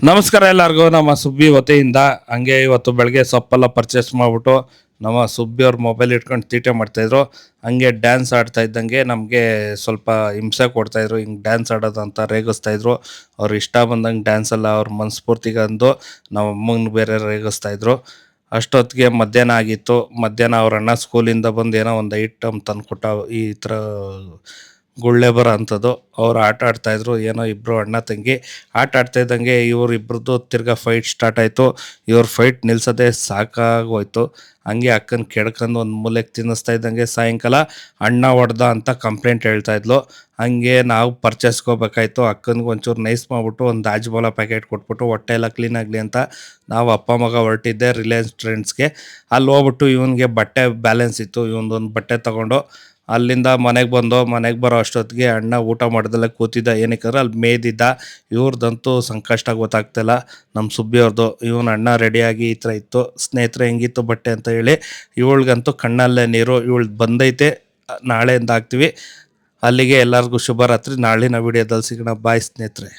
ನಮಸ್ಕಾರ ಎಲ್ಲರಿಗೂ. ನಮ್ಮ ಸುಬ್ಬಿ ವತಿಯಿಂದ ಹಂಗೆ ಇವತ್ತು ಬೆಳಗ್ಗೆ ಸೊಪ್ಪೆಲ್ಲ ಪರ್ಚೇಸ್ ಮಾಡಿಬಿಟ್ಟು ನಮ್ಮ ಸುಬ್ಬಿ ಅವ್ರ ಮೊಬೈಲ್ ಇಟ್ಕೊಂಡು ತೀಟೆ ಮಾಡ್ತಾಯಿದ್ರು. ಹಂಗೆ ಡ್ಯಾನ್ಸ್ ಆಡ್ತಾ ಇದ್ದಂಗೆ ನಮಗೆ ಸ್ವಲ್ಪ ಹಿಂಸೆ ಕೊಡ್ತಾಯಿದ್ರು. ಹಿಂಗೆ ಡ್ಯಾನ್ಸ್ ಆಡೋದು ಅಂತ ರೇಗಿಸ್ತಾಯಿದ್ರು. ಅವ್ರು ಇಷ್ಟ ಬಂದಂಗೆ ಡ್ಯಾನ್ಸ್ ಎಲ್ಲ ಅವ್ರ ಮನಸ್ಫೂರ್ತಿಗೆ ಅಂದು ನಮ್ಮ ಅಮ್ಮಂಗೆ ಬೇರೆ ರೇಗಿಸ್ತಾಯಿದ್ರು. ಅಷ್ಟೊತ್ತಿಗೆ ಮಧ್ಯಾಹ್ನ ಆಗಿತ್ತು. ಮಧ್ಯಾಹ್ನ ಅವ್ರ ಅಣ್ಣ ಸ್ಕೂಲಿಂದ ಬಂದು ಏನೋ ಒಂದು ಐಟಮ್ ತಂದುಕೊಟ್ಟ, ಈ ಥರ ಗುಳ್ಳೆ ಬರೋ ಅಂಥದ್ದು. ಅವ್ರು ಆಟ ಆಡ್ತಾಯಿದ್ರು, ಏನೋ ಇಬ್ಬರು ಅಣ್ಣ ತಂಗಿ ಆಟ ಆಡ್ತಾ ಇದ್ದಂಗೆ ಇವ್ರಿಬ್ರದ್ದು ತಿರ್ಗಾ ಫೈಟ್ ಸ್ಟಾರ್ಟ್ ಆಯಿತು. ಇವ್ರ ಫೈಟ್ ನಿಲ್ಸೋದೇ ಸಾಕಾಗೋಯ್ತು. ಹಂಗೆ ಅಕ್ಕನ ಕೆಡ್ಕೊಂಡು ಒಂದು ಮೂಲೆಗೆ ತಿನ್ನಿಸ್ತಾ ಇದ್ದಂಗೆ ಸಾಯಂಕಾಲ ಅಣ್ಣ ಹೊಡೆದ ಅಂತ ಕಂಪ್ಲೇಂಟ್ ಹೇಳ್ತಾ ಇದ್ಲು. ಹಂಗೆ ನಾವು ಪರ್ಚೇಸ್ಕೋಬೇಕಾಯ್ತು. ಅಕ್ಕನಿಗೆ ಒಂಚೂರು ನೈಸ್ ಮಾಡಿಬಿಟ್ಟು ಒಂದು ಆಜ್ಮೋಲ ಪ್ಯಾಕೆಟ್ ಕೊಟ್ಬಿಟ್ಟು ಹೊಟ್ಟೆ ಎಲ್ಲ ಕ್ಲೀನ್ ಆಗಲಿ ಅಂತ ನಾವು ಅಪ್ಪ ಮಗ ಹೊರಟಿದ್ದೆ ರಿಲಯನ್ಸ್ ಟ್ರೆಂಡ್ಸ್ಗೆ. ಅಲ್ಲಿ ಹೋಗ್ಬಿಟ್ಟು ಇವನಿಗೆ ಬಟ್ಟೆ ಬ್ಯಾಲೆನ್ಸ್ ಇತ್ತು, ಇವನದೊಂದು ಬಟ್ಟೆ ತೊಗೊಂಡು ಅಲ್ಲಿಂದ ಮನೆಗೆ ಬರೋ ಅಷ್ಟೊತ್ತಿಗೆ ಅಣ್ಣ ಊಟ ಮಾಡ್ದಲ್ಲೇ ಕೂತಿದ್ದ. ಏನಕ್ಕೆ ಅಲ್ಲಿ ಮೇದಿದ್ದ. ಇವ್ರದ್ದಂತೂ ಸಂಕಷ್ಟ ಗೊತ್ತಾಗ್ತಿಲ್ಲ ನಮ್ಮ ಸುಬ್ಬಿ ಅವ್ರದ್ದು. ಇವನು ಅಣ್ಣ ರೆಡಿಯಾಗಿ ಈ ಥರ ಇತ್ತು. ಸ್ನೇಹಿತರೆ ಹೆಂಗಿತ್ತು ಬಟ್ಟೆ ಅಂತ ಹೇಳಿ. ಇವಳಿಗಂತೂ ಕಣ್ಣಲ್ಲೇ ನೀರು. ಇವಳು ಬಂದೈತೆ, ನಾಳೆಯಿಂದ ಹಾಕ್ತೀವಿ. ಅಲ್ಲಿಗೆ ಎಲ್ಲರಿಗೂ ಶುಭರಾತ್ರಿ. ನಾಳಿನ ವಿಡಿಯೋದಲ್ಲಿ ಸಿಗೋಣ. ಬಾಯ್ ಸ್ನೇಹಿತರೆ.